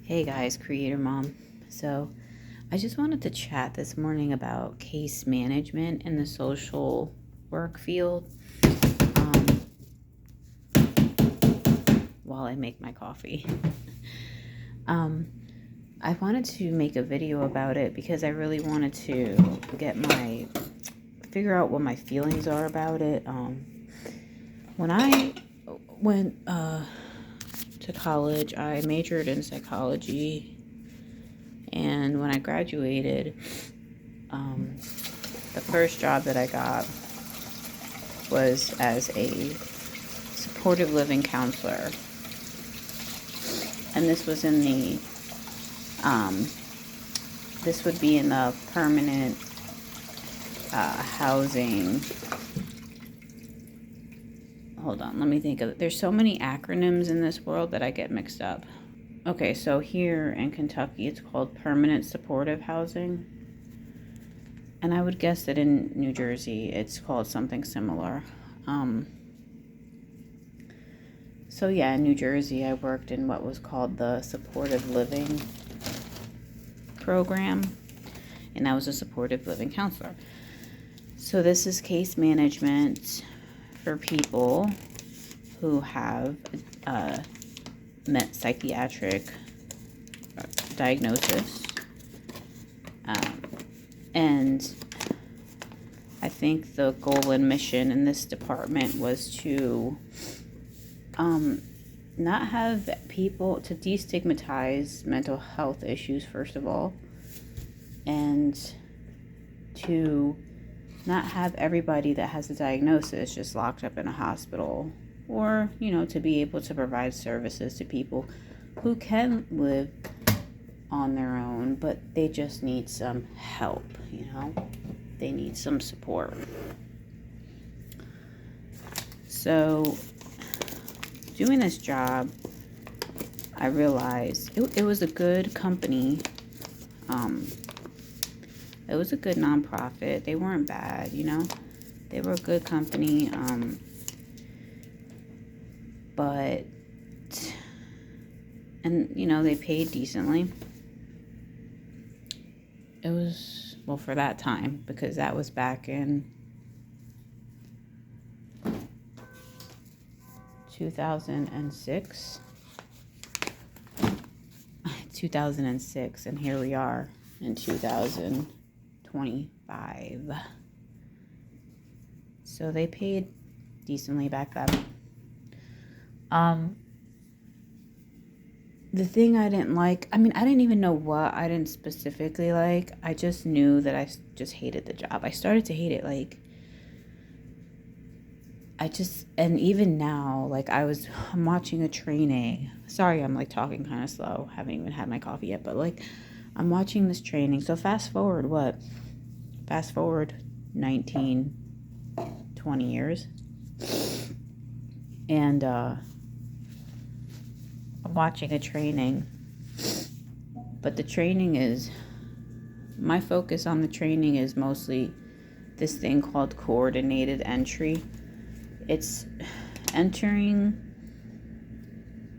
Hey guys, Creator Mom. So, I just wanted to chat this morning about case management in the social work field um, while I make my coffee. um, I wanted to make a video about it because I really wanted to figure out what my feelings are about it. When I went to college, I majored in psychology. And when I graduated, the first job that I got was as a supportive living counselor. And this was in this would be in the permanent housing. Hold on, let me think of it. There's so many acronyms in this world that I get mixed up. Okay, so here in Kentucky, it's called permanent supportive housing. And I would guess that in New Jersey, it's called something similar. So yeah, in New Jersey, I worked in what was called the supportive living program. And I was a supportive living counselor. So this is case management for people who have met psychiatric diagnosis. And I think the goal and mission in this department was to not have people, to destigmatize mental health issues, first of all, and to not have everybody that has a diagnosis just locked up in a hospital, or, to be able to provide services to people who can live on their own, but they just need some help, they need some support. So doing this job, I realized it was a good company. It was a good nonprofit. They weren't bad, they were a good company. But they paid decently. It was, well, for that time, because that was back in 2006. 2006, and here we are in 2025. So they paid decently back then. The thing I didn't like, I didn't even know what I didn't specifically like. I just knew that I just hated the job. I started to hate it. And even now, I'm watching a training. Sorry, I'm talking kind of slow. Haven't even had my coffee yet, but I'm watching this training. So fast forward 19, 20 years. And, I'm watching a training, but my focus on the training is mostly this thing called coordinated entry. It's entering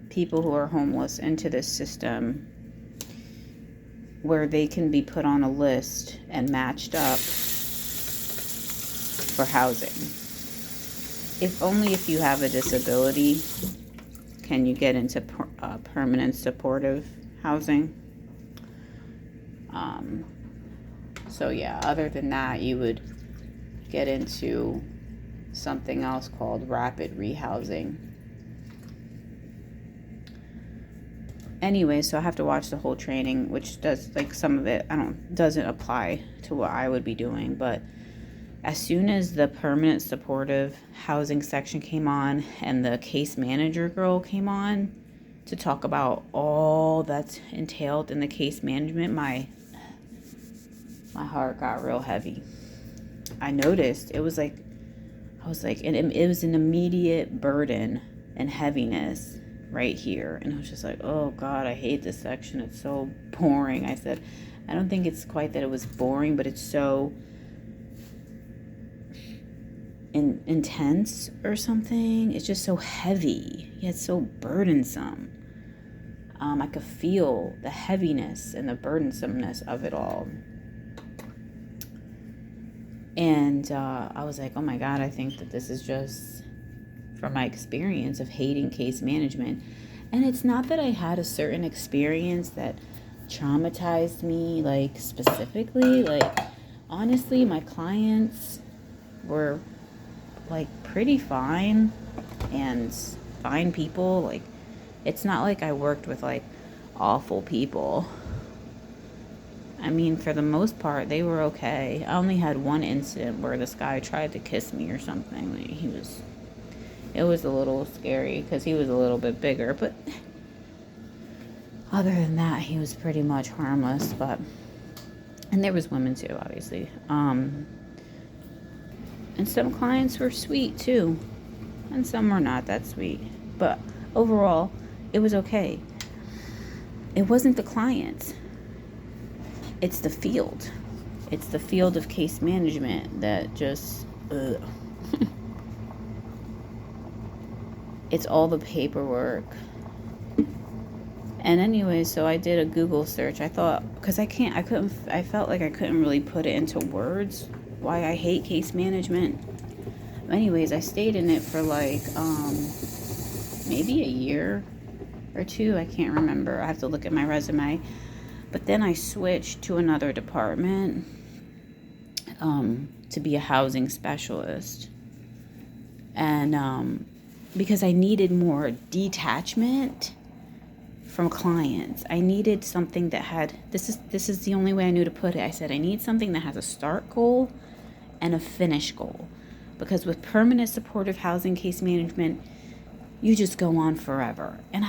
people who are homeless into this system where they can be put on a list and matched up for housing. Only if you have a disability can you get into permanent supportive housing. So yeah, other than that, you would get into something else called rapid rehousing. Anyway, so I have to watch the whole training, which does, some of it doesn't apply to what I would be doing. But as soon as the permanent supportive housing section came on and the case manager girl came on to talk about all that's entailed in the case management, my heart got real heavy. I noticed it was it was an immediate burden and heaviness right here. And I was just like, oh God, I hate this section. It's so boring. I said, I don't think it's quite that it was boring, but it's so intense or something. It's just so heavy, yet so burdensome. I could feel the heaviness and the burdensomeness of it all. And I was like, oh my God, I think that this is just from my experience of hating case management. And it's not that I had a certain experience that traumatized me, like specifically. Like, honestly, my clients were like pretty fine and fine people. Like, it's not like I worked with like awful people. I mean, for the most part, they were okay. I only had one incident where this guy tried to kiss me or something. Like, it was a little scary because he was a little bit bigger, but other than that, he was pretty much harmless. And there was women too, obviously. And some clients were sweet too, and some were not that sweet. But overall, it was okay. It wasn't the clients. It's the field. It's the field of case management that just, ugh. It's all the paperwork. And anyway, so I did a Google search. I thought, because I felt like I couldn't really put it into words why I hate case management. Anyways, I stayed in it for like, maybe a year or two. I can't remember. I have to look at my resume. But then I switched to another department to be a housing specialist. And because I needed more detachment from clients. I needed something that had, this is the only way I knew to put it. I said, I need something that has a start goal and a finish goal. Because with permanent supportive housing case management, you just go on forever. And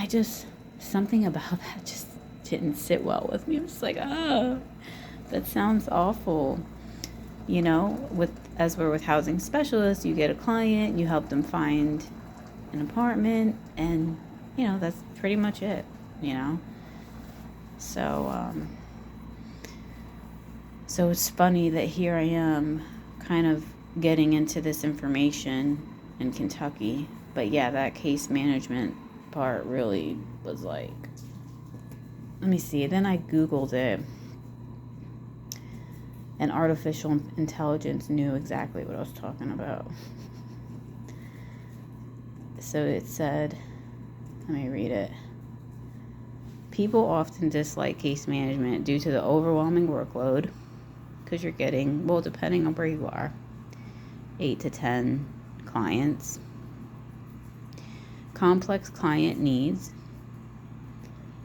something about that just didn't sit well with me. I was like, that sounds awful. You know, as we're with housing specialists, you get a client, you help them find an apartment, and, you know, that's pretty much it, you know. So it's funny that here I am kind of getting into this information in Kentucky. But yeah, that case management part really was like, let me see. Then I Googled it, and artificial intelligence knew exactly what I was talking about. So it said, let me read it. People often dislike case management due to the overwhelming workload, because you're getting, well, depending on where you are, 8 to 10 clients, complex client needs,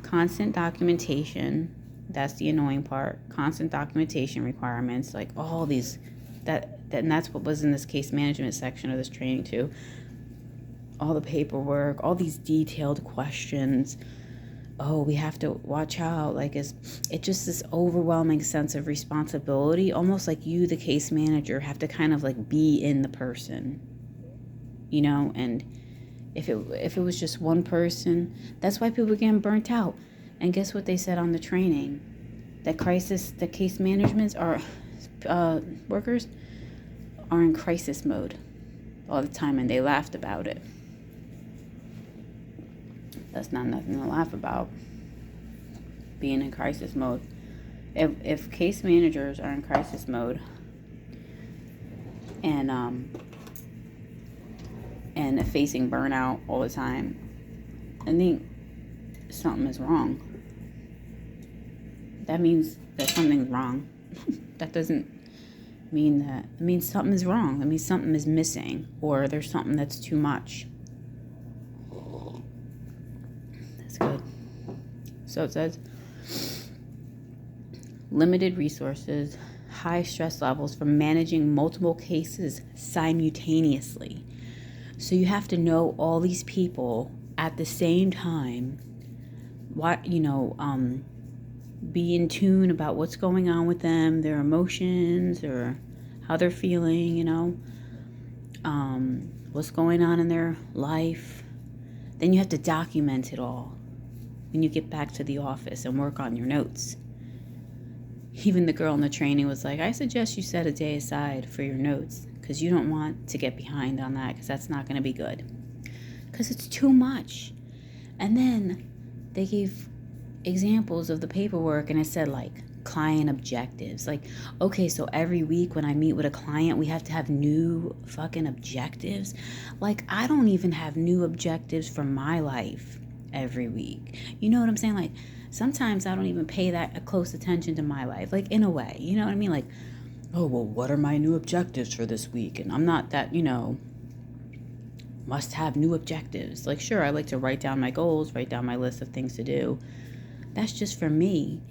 constant documentation, that's the annoying part, constant documentation requirements, like all these, and that's what was in this case management section of this training too, all the paperwork, all these detailed questions. Oh, we have to watch out, like it's just this overwhelming sense of responsibility, almost like you, the case manager, have to kind of like be in the person, you know. And if it was just one person, that's why people are getting burnt out. And guess what they said on the training? That case managements are workers are in crisis mode all the time, and they laughed about it. That's not nothing to laugh about, being in crisis mode. If case managers are in crisis mode and facing burnout all the time, I think something is wrong. That means that something's wrong. That doesn't mean that. It means something is wrong. It means something is missing, or there's something that's too much. That's good. So it says, limited resources, high stress levels from managing multiple cases simultaneously. So you have to know all these people at the same time. Be in tune about what's going on with them, their emotions, or how they're feeling, what's going on in their life. Then you have to document it all when you get back to the office and work on your notes. Even the girl in the training was like, I suggest you set a day aside for your notes, because you don't want to get behind on that, because that's not going to be good, because it's too much. And then they gave examples of the paperwork, and it said like client objectives. Like, okay, so every week when I meet with a client, we have to have new fucking objectives. Like, I don't even have new objectives for my life every week. You know what I'm saying? Like, sometimes I don't even pay that close attention to my life, like, in a way. You know what I mean? Like, oh, well, what are my new objectives for this week? And I'm not that, must have new objectives. Like, sure, I like to write down my goals, write down my list of things to do. That's just for me.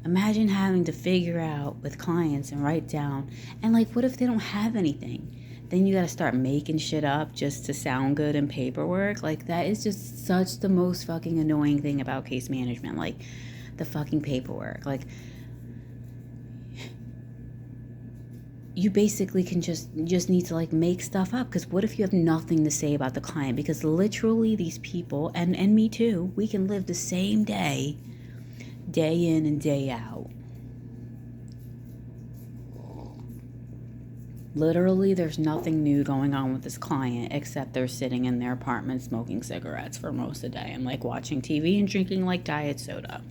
Imagine having to figure out with clients and write down. And like, what if they don't have anything? Then you got to start making shit up just to sound good in paperwork. Like, that is just such the most fucking annoying thing about case management. Like, the fucking paperwork. Like, you basically can just need to like make stuff up. Because what if you have nothing to say about the client? Because literally these people, and me too, we can live the same day in and day out. Literally, there's nothing new going on with this client except they're sitting in their apartment smoking cigarettes for most of the day and like watching TV and drinking like diet soda.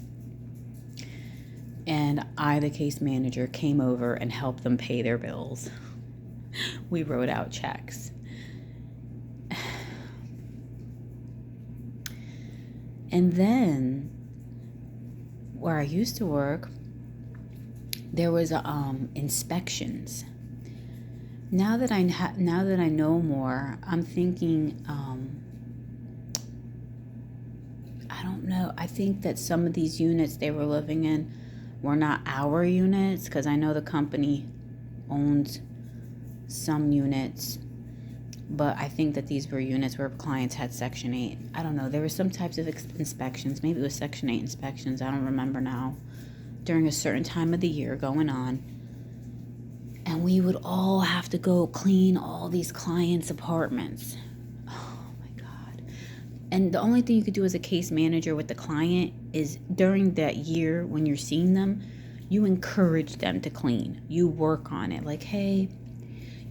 And I, the case manager, came over and helped them pay their bills. We wrote out checks. And then where I used to work, there was inspections. Now that I know more, I'm thinking, I don't know. I think that some of these units they were living in were not our units, because I know the company owned some units, but I think that these were units where clients had Section 8. I don't know. There were some types of inspections. Maybe it was Section 8 inspections. I don't remember now. During a certain time of the year going on. And we would all have to go clean all these clients' apartments. Oh my God. And the only thing you could do as a case manager with the client is during that year when you're seeing them, you encourage them to clean. You work on it. Like, hey,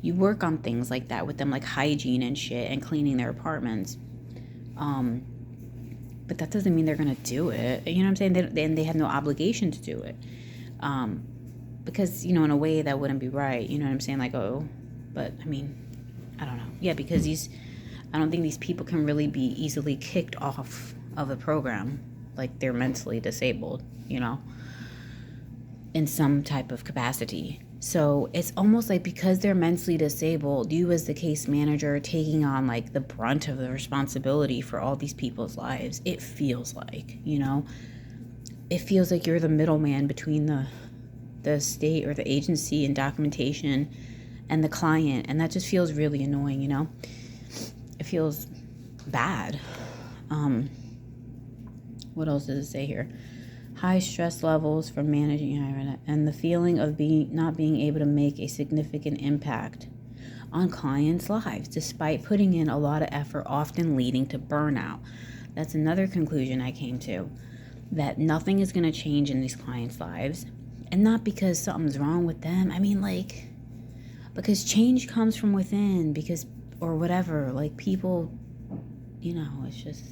you work on things like that with them, like hygiene and shit and cleaning their apartments. But that doesn't mean they're going to do it. You know what I'm saying? They have no obligation to do it. Because, in a way that wouldn't be right. You know what I'm saying? Like, oh, but I mean, I don't know. Yeah, because I don't think these people can really be easily kicked off of the program. Like, they're mentally disabled, in some type of capacity. So it's almost like because they're mentally disabled, you as the case manager are taking on like the brunt of the responsibility for all these people's lives. It feels like, it feels like you're the middleman between the state or the agency and documentation and the client. And that just feels really annoying, It feels bad. What else does it say here? High stress levels from managing and the feeling of not being able to make a significant impact on clients' lives despite putting in a lot of effort, often leading to burnout. That's another conclusion I came to, that nothing is going to change in these clients' lives, and not because something's wrong with them. I mean, like, because change comes from within, or whatever, like people, it's just